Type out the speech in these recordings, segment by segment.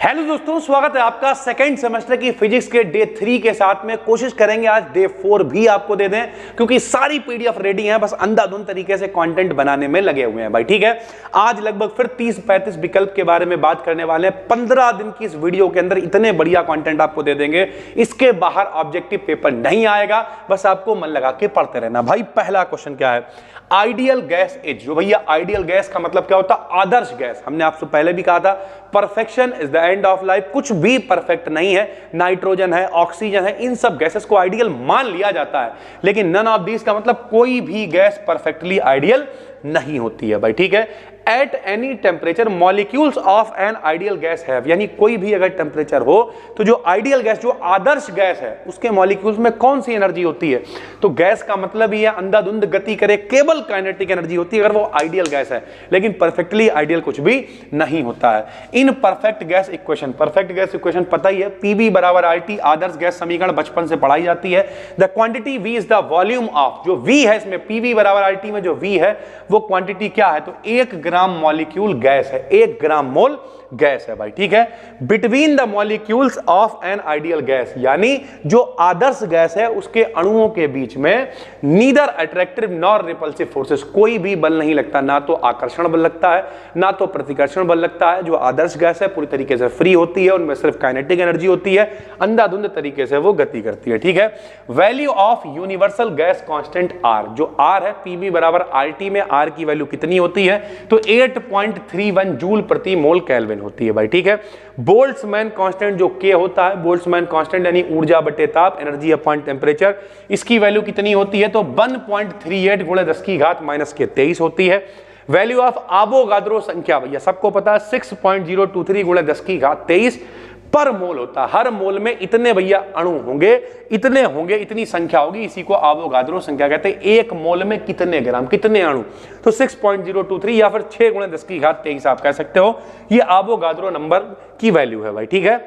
Hello दोस्तों, स्वागत है आपका सेकंड सेमेस्टर की फिजिक्स के डे 3 के साथ में। कोशिश करेंगे आज डे 4 भी आपको दे दें, क्योंकि सारी पीडीएफ रेडी है, बस अंधाधुंध तरीके से कंटेंट बनाने में लगे हुए हैं भाई। ठीक है, आज लगभग फिर 30-35 विकल्प के बारे में बात करने वाले हैं। 15 दिन की इस वीडियो के अंदर इतने बढ़िया कंटेंट आपको दे देंगे, इसके बाहर ऑब्जेक्टिव पेपर नहीं आएगा, बस आपको मन लगा के पढ़ते रहना। भाई पहला क्वेश्चन क्या है, आइडियल गैस इज। जो भैया आइडियल गैस का मतलब क्या होता है, आदर्श गैस। हमने आपसे पहले भी कहा था perfection is the end of life. कुछ भी परफेक्ट नहीं है, नाइट्रोजन है, ऑक्सीजन है, इन सब गैसेस को आइडियल मान लिया जाता है, लेकिन नन ऑफ दीज का मतलब कोई भी गैस परफेक्टली आइडियल नहीं होती है भाई। ठीक है, at any temperature molecules of an ideal guys have, यानी कोई भी अगर टेम्परेचर हो तो जो आइडियल गैस, जो आदर्श गैस है, उसके मॉलिक्यूल्स में कौन सी एनर्जी होती है। तो गैस का मतलब ही है अंधाधुंध गति करे, केवल काइनेटिक एनर्जी होती है अगर वो आइडियल गैस है, लेकिन परफेक्टली आइडियल कुछ भी नहीं होता है। In perfect gas equation, perfect gas equation पता ही है, पीवी बराबर आरटी, आदर्श गैस समीकरण बचपन से पढ़ाई जाती है। The quantity V is the volume of, जो वी है इसमें पीवी बराबर आरटी में जो वी है वो क्वांटिटी क्या है, तो 1 ग्राम मॉलिक्यूल गैस है, 1 ग्राम मोल गैस है भाई। ठीक है, between the molecules of an ideal gas, यानी जो आदर्श गैस है उसके अणुओं के बीच में neither attractive nor repulsive forces, कोई भी बल नहीं लगता, ना तो आकर्षण बल लगता है ना तो प्रतिकर्षण बल लगता है। जो आदर्श गैस है पूरी तरीके से फ्री होती है, उनमें सिर्फ काइनेटिक एनर्जी होती है, अंधाधुंध तरीके से वो गति करती है। ठीक है, value of universal gas constant R, जो आर है पीवी बराबर आरटी में आर की वैल्यू कितनी होती है, तो 8.31 जूल प्रति मोल केल्विन होती है भाई। ठीक है, बोल्ट्जमैन कांस्टेंट जो के होता है, बोल्ट्जमैन कांस्टेंट यानी ऊर्जा बटे ताप, एनर्जी अपॉन टेम्परेचर, इसकी वैल्यू कितनी होती है, तो 1.38 गुणे 10 की घात माइनस के 23 होती है। वैल्यू ऑफ आवोगाद्रो संख्या भैया सबको पता है 6.023 गुणे 10 की घात 23 पर मोल होता है। हर मोल में इतने भैया अणु होंगे, इतने होंगे, इतनी संख्या होगी, इसी को आवोगाद्रो संख्या कहते हैं। एक मोल में कितने ग्राम, कितने अणु, तो 6.023 या फिर 6 गुणे 10 की घात 23 आप कह सकते हो, ये आवोगाद्रो नंबर की वैल्यू है भाई। ठीक है,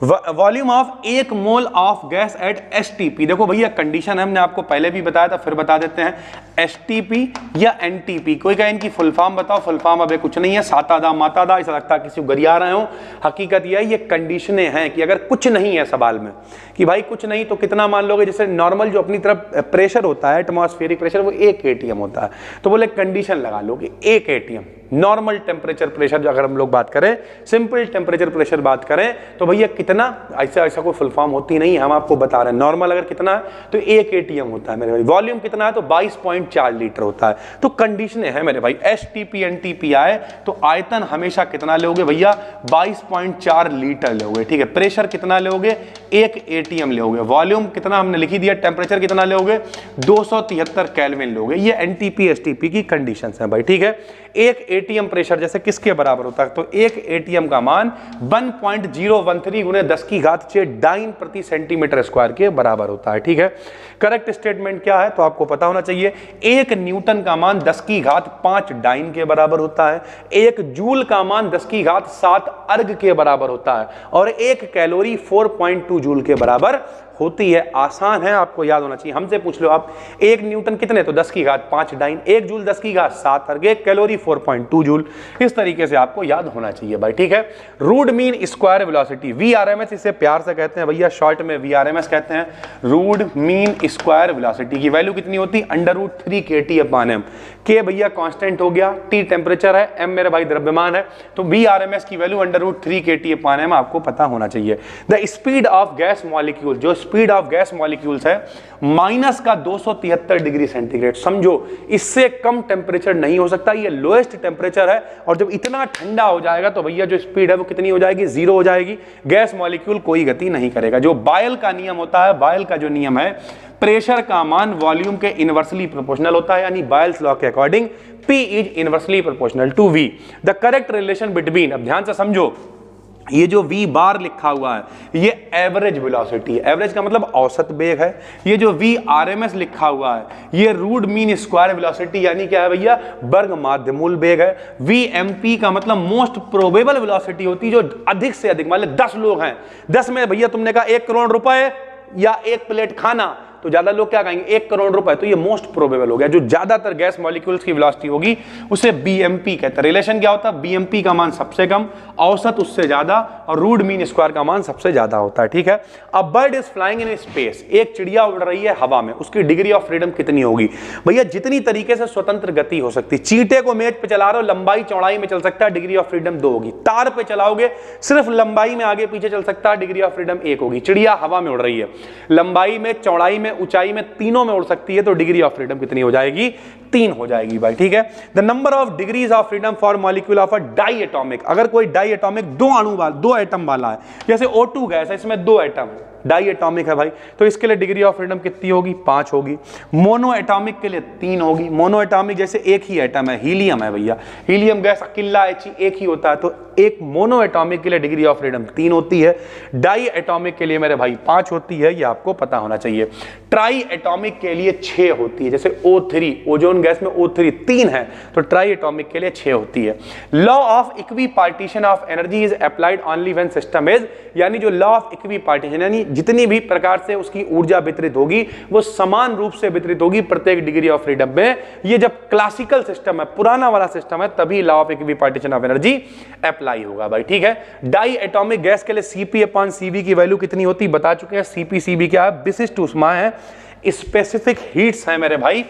volume of 1 mole of gas at STP, देखो भैया कंडीशन है, हमने आपको पहले भी बताया था, फिर बता देते हैं। एसटीपी या एनटीपी, कोई कहे इनकी फुल फॉर्म बताओ, फुल फॉर्म अबे कुछ नहीं है, सातादा मातादा, ऐसा लगता है किसी को गरिया रहे हो। हकीकत यह है, ये कंडीशनें हैं कि अगर कुछ नहीं है सवाल में, कि भाई कुछ नहीं तो कितना मान लोगे, जैसे नॉर्मल जो अपनी तरफ प्रेशर होता है, एटमॉस्फेरिक प्रेशर, वो 1 एटीएम होता है, तो बोले कंडीशन लगा लो कि 1 एटीएम नॉर्मल टेम्परेचर प्रेशर, जो अगर हम लोग बात करें सिंपल टेम्परेचर प्रेशर बात करें, तो भैया कितना, ऐसा कोई फुल फॉर्म होती नहीं है, हम आपको बता रहे हैं। नॉर्मल अगर कितना है तो 1 एटीएम होता है मेरे भाई। वॉल्यूम कितना है तो 22.4 लीटर होता है। तो कंडीशनें हैं मेरे भाई, एसटीपी एनटीपी आए तो आयतन हमेशा कितना लोगे भैया, 22.4 लीटर लोगे। ठीक है, प्रेशर कितना लोगे, 1 एटीएम लोगे। वॉल्यूम कितना हमने लिखी दिया, टेम्परेचर कितना लोगे, 273 केल्विन लोगे। ये एनटीपी एसटीपी की कंडीशंस हैं भाई। ठीक है, 1 एटीएम प्रेशर जैसे किसके बराबर होता है, तो 1 एटीएम का मान 1.013 गुणे 10 की घात 6 डाइन प्रति सेंटीमीटर स्क्वायर के बराबर होता है। ठीक है, करेक्ट स्टेटमेंट क्या है तो आपको पता होना चाहिए। 1 न्यूटन का मान 10 की घात 5 डाइन के बराबर होता है, 1 जूल का मान 10 की घात 7 अर्ग के बराबर होता है, और 1 कैलोरी 4.2 जूल के बराबर होती है। आसान है, आपको याद होना चाहिए। हमसे पूछ लो आप 1 न्यूटन कितने, तो 10 की घात 5 डाइन, 1 जूल 10 की घात 7 अर्ग, 1 कैलोरी 4.2 जूल। इस तरीके से आपको याद होना चाहिए भाई। ठीक है, root mean square velocity, VRMS इसे प्यार से कहते हैं भैया, शॉर्ट में वीआरएमएस कहते हैं। रूट मीन स्क्वायर वेलोसिटी की वैल्यू कितनी होती है, √3 kT/m। के भैया कांस्टेंट हो गया, टी टेम्परेचर है, एम मेरे भाई द्रव्यमान है, तो वीआरएमएस की वैल्यू √3 kT/m आपको पता होना चाहिए। The speed of gas molecule, जो स्पीड ऑफ गैस मॉलिक्यूल्स है माइनस का 273 डिग्री सेंटीग्रेड। समझो इससे कम टेम्परेचर नहीं हो सकता, ये लोएस्ट टेम्परेचर है, और जब इतना ठंडा हो जाएगा तो भैया जो स्पीड है वो कितनी हो जाएगी, 0 हो जाएगी। गैस मॉलिक्यूल कोई गति नहीं करेगा। जो बायल का नियम होता है, बायल का जो नियम है, प्रेशर का मान वॉल्यूम के इनवर्सली प्रोपोर्शनल होता है, यानी बायल्स लॉ के according P is inversely proportional to V। The correct relation between, अब ध्यान से समझो, ये जो V बार लिखा हुआ है ये एवरेज वेलोसिटी है, एवरेज का मतलब औसत वेग है। ये जो VRMS लिखा हुआ है ये रूट मीन स्क्वायर वेलोसिटी, यानी क्या है भैया, वर्ग माध्य मूल वेग है। VMP का मतलब मोस्ट प्रोबेबल वेलोसिटी होती है, जो अधिक से अधिक, मान लो 10 लोग हैं, 10 में भैया तुमने कहा 1 करोड़ रुपए या 1 प्लेट खाना, तो ज्यादा लोग क्या कहेंगे 1 करोड़ रुपए, तो ये मोस्ट प्रोबेबल हो गया। जो ज्यादातर गैस मॉलिक्यूल्स की वेलोसिटी होगी उसे बीएमपी कहते हैं। रिलेशन क्या होता है, बीएमपी का मान सबसे कम, औसत उससे ज्यादा, और रूट मीन स्क्वायर का मान सबसे ज्यादा होता है, ठीक है। अब bird is flying in space, एक चिड़िया उड़ रही है हवा में, उसकी डिग्री ऑफ फ्रीडम कितनी होगी? भैया जितनी तरीके से स्वतंत्र गति हो सकती, चींटे को मेज पे चला रहे हो, लंबाई चौड़ाई में चल सकता है, डिग्री ऑफ फ्रीडम 2 होगी। तार पे चलाओगे सिर्फ लंबाई में आगे पीछे चल सकता है, डिग्री ऑफ फ्रीडम 1 होगी। चिड़िया हवा में उड़ रही है, लंबाई में, चौड़ाई में, ऊंचाई में, तीनों में उड़ सकती है, तो डिग्री ऑफ फ्रीडम कितनी हो जाएगी? 3 हो जाएगी भाई, ठीक है। The number of degrees of freedom for molecule of a diatomic, अगर कोई डाई एटॉमिक 2 अणु वाला, 2 एटम वाला है, जैसे O2 गैस है, इसमें 2 एटम है, डाई एटॉमिक है भाई, तो इसके लिए डिग्री ऑफ फ्रीडम कितनी होगी? 5 होगी। मोनो एटॉमिक के लिए 3 होगी। मोनो एटॉमिक जैसे एक ही एटम है, हीलियम है भैया, हीलियम गैस अकेला एक ही होता है, तो एक मोनो एटॉमिक के लिए डिग्री ऑफ फ्रीडम 3 होती है। डाई एटॉमिक के लिए मेरे भाई 5 होती है, ये आपको पता होना चाहिए। ट्राई एटॉमिक के लिए 6 होती है, जैसे O3, ओजोन गैस में O3 3 है, तो ट्राई एटॉमिक के लिए 6 होती है। Law of equi partition of energy is applied only when system is, यानी जो लॉ ऑफ इक्वी पार्टीशन, यानी जितनी भी प्रकार से उसकी ऊर्जा वितरित होगी वो समान रूप से वितरित होगी प्रत्येक डिग्री ऑफ फ्रीडम में। ये जब क्लासिकल सिस्टम है, पुराना वाला सिस्टम है, तभी law of equi partition of energy apply होगा भाई, ठीक है। डाई एटॉमिक गैस के लिए CP/CV की वैल्यू कितनी होती बता चुके हैं। CP/CV क्या है? विशिष्ट ऊष्मा है, स्पेसिफिक हीट्स है मेरे भाई,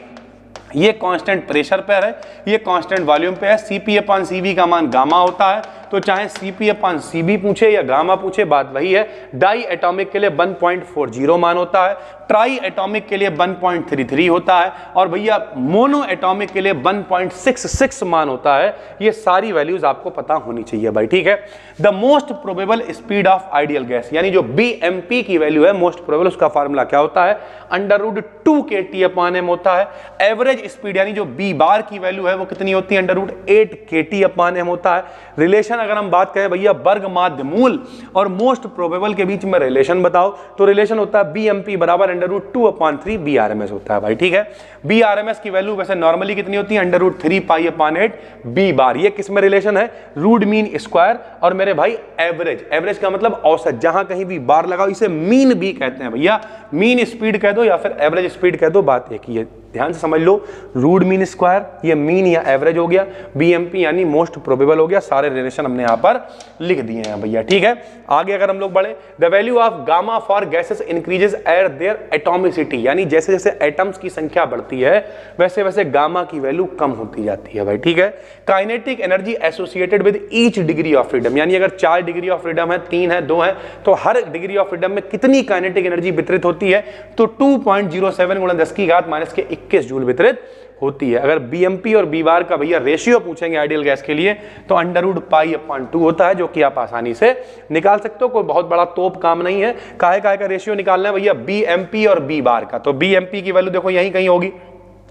ये कांस्टेंट प्रेशर पर है, ये कांस्टेंट वॉल्यूम पे है। CP/CV का मान गामा होता है, तो चाहे CP/CV पूछे या गामा पूछे, बात वही है। डाई एटॉमिक के लिए 1.40 मान होता है, ट्राई एटॉमिक के लिए 1.33 होता है, और भैया मोनो एटॉमिक के लिए 1.66 मान होता है। ये सारी वैल्यूज आपको पता होनी चाहिए भाई, ठीक है। The most probable speed of ideal gas, यानी जो BMP की वैल्यू है मोस्ट प्रोबेबल, उसका फार्मूला क्या होता है? √2 kT/m होता है। एवरेज स्पीड यानी जो B बार की वैल्यू है वो कितनी होती है? √8 kT/m होता है। रिलेशन अगर हम बात करें भैया वर्ग माध्य मूल और मोस्ट प्रोबेबल के बीच में रिलेशन बताओ, तो रिलेशन होता है BMP बराबर √2/3 BRMS होता है भाई, ठीक है। BRMS की वैल्यू वैसे नॉर्मली कितनी होती है? √3 π/8 B बार। ये किस में रिलेशन है? रूट मीन स्क्वायर और मेरे भाई एवरेज। एवरेज का मतलब औसत, जहां कहीं भी बार लगाओ इसे मीन भी कहते हैं भैया। मीन स्पीड कह दो या फिर एवरेज स्पीड कह दो, बात एक ही है, ध्यान से समझ लो। रूट मीन स्क्वायर ये मीन या एवरेज हो गया, BMP यानी मोस्ट प्रोबेबल हो गया। सारे रिलेशन हमने यहां पर लिख दिए हैं भैया, ठीक है। आगे अगर हम लोग बढ़े, the value of gamma for gases increases eight there atomicity, यानी जैसे जैसे एटम्स की संख्या बढ़ती है वैसे वैसे गामा की वैल्यू कम होती जाती है भाई, ठीक है। Kinetic energy associated with each degree of freedom, यानी अगर 4 डिग्री ऑफ फ्रीडम है, 3 है, 2 है, तो हर डिग्री ऑफ फ्रीडम में कितनी काइनेटिक एनर्जी वितरित होती है? तो 2.07 × 10⁻21 जूल वितरित होती है। अगर BMP और B बार का भैया रेशियो पूछेंगे आइडियल गैस के लिए, तो √π/2 होता है, जो कि आप आसानी से निकाल सकते हो। कोई बहुत बड़ा तोप काम नहीं है। काहे का रेशियो निकालना है भैया? BMP और B बार का। तो BMP की वैल्यू देखो यहीं कहीं होगी,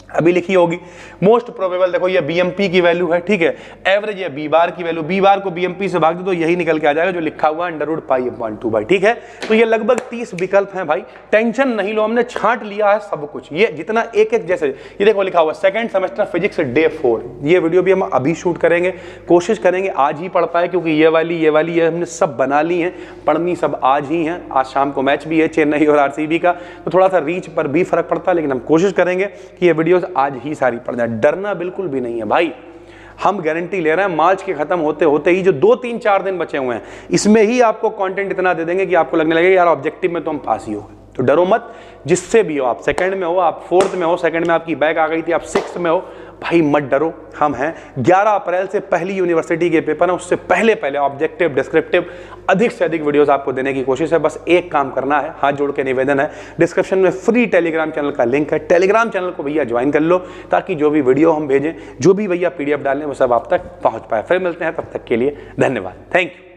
अभी लिखी होगी। मोस्ट प्रोबेबल देखो ये BMP की वैल्यू है, ठीक है। एवरेज है B बार की वैल्यू, B बार को BMP से भाग दो तो यही निकल के आ जाएगा जो लिखा हुआ है √π/2 भाई, ठीक है। तो ये लगभग 30 विकल्प हैं भाई, टेंशन नहीं लो, हमने छांट लिया है सब कुछ। ये जितना एक एक, जैसे ये देखो लिखा हुआ सेकंड सेमेस्टर फिजिक्स डे 4, ये वीडियो भी हम अभी शूट करेंगे, कोशिश करेंगे आज ही पढ़ पाए, क्योंकि ये वाली ये हमने सब बना ली है, पढ़नी सब आज ही है। आज शाम को मैच भी है चेन्नई और RCB का, तो थोड़ा सा रीच पर भी फर्क पड़ता है, लेकिन हम कोशिश करेंगे कि ये वीडियो आज ही सारी पढ़ जाए। डरना बिल्कुल भी नहीं है भाई, हम गारंटी ले रहे हैं मार्च के खत्म होते होते ही जो 2-3-4 दिन बचे हुए हैं, इसमें ही आपको कंटेंट इतना दे देंगे कि आपको लगने लगेगा यार ऑब्जेक्टिव में तो हम पास ही हो गए। तो डरो मत, जिससे भी हो, आप सेकंड में हो, आप 4th में हो, सेकंड में आपकी बैक आ गई थी, आप 6th में हो, भाई मत डरो, हम हैं। 11 अप्रैल से पहली यूनिवर्सिटी के पेपर है, उससे पहले ऑब्जेक्टिव डिस्क्रिप्टिव अधिक से अधिक वीडियोस आपको देने की कोशिश है। बस एक काम करना है, हाथ जोड़ के निवेदन है, डिस्क्रिप्शन में फ्री टेलीग्राम चैनल का लिंक है, टेलीग्राम चैनल को भैया ज्वाइन कर लो, ताकि जो भी वीडियो हम भेजें, जो भी भैया PDF डालें, वो सब आप तक पहुंच पाए। फिर मिलते हैं, तब तक के लिए धन्यवाद, थैंक यू।